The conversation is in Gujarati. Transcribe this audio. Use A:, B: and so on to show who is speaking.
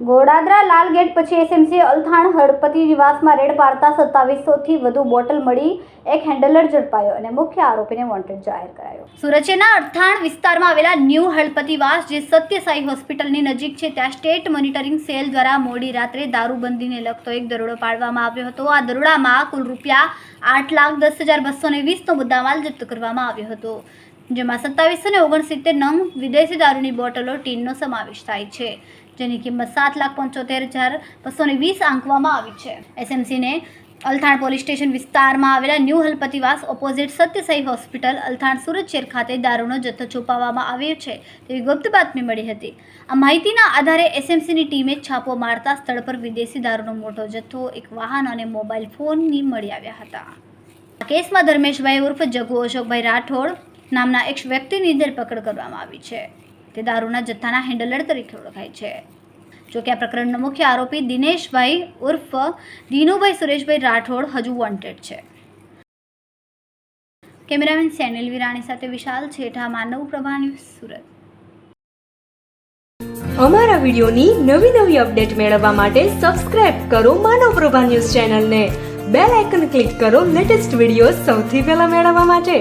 A: ગોડાદરા લાલગેટ પછી એસએમસી અલથાણ હળપતિ નિવાસમાં રેડ પાડતા 2700થી વધુ બોટલ મળી, એક હેન્ડલર ઝડપાયો અને મુખ્ય આરોપીને વોન્ટેડ જાહેર કરાયો। સુરતના અલથાણ વિસ્તારમાં આવેલા ન્યૂ હળપતિવાસ જે સત્યસાઈ હોસ્પિટલની નજીક છે ત્યાં સ્ટેટ મોનિટરિંગ સેલ દ્વારા મોડી રાત્રે દારૂબંધીને લગતો એક દરોડો પાડવામાં આવ્યો હતો। આ દરોડામાં કુલ રૂપિયા 8,10,220નો મુદ્દામાલ જપ્ત કરવામાં આવ્યો હતો, જેમાં 2769 નંગ વિદેશી દારૂની બોટલો ટીનનો સમાવેશ થાય છે, જેની કિંમત 7,75,220 આંકવામાં આવી છે। એસએમસીને અલથાણ પોલીસ સ્ટેશન વિસ્તારમાં આવેલા ન્યૂ હળપતિવાસ ઓપોઝિટ સત્યસાઈ હોસ્પિટલ અલથાણ સુરત શહેર ખાતે દારૂનો જથ્થો છુપાવવામાં આવ્યો છે તેવી ગુપ્ત બાતમી મળી હતી। આ માહિતીના આધારે એસએમસીની ટીમે છાપો મારતા સ્થળ પર વિદેશી દારૂનો મોટો જથ્થો, એક વાહન અને મોબાઈલ ફોનની મળી આવ્યા હતા। આ કેસમાં ધર્મેશભાઈ ઉર્ફ જગુ અશોકભાઈ રાઠોડ નામના એક વ્યક્તિની ધરપકડ કરવામાં આવી છે। તે દારૂના જથ્થાના હેન્ડલર તરીકે ઓળખાય છે। જો કે આ પ્રકરણનો મુખ્ય આરોપી દિનેશભાઈ ઉર્ફ દિનુભાઈ સુરેશભાઈ રાઠોડ હજુ વોન્ટેડ છે। કેમેરામેન સેનિલ વિરાણી સાથે વિશાલ છેઠા, માનવ પ્રભા ન્યૂઝ, સુરત।
B: અમારા વિડિયોની નવી અપડેટ મેળવવા માટે સબસ્ક્રાઇબ કરો માનવ પ્રભા ન્યૂઝ ચેનલને, બેલ આઇકન ક્લિક કરો લેટેસ્ટ વિડિયો સૌથી પહેલા મેળવવા માટે।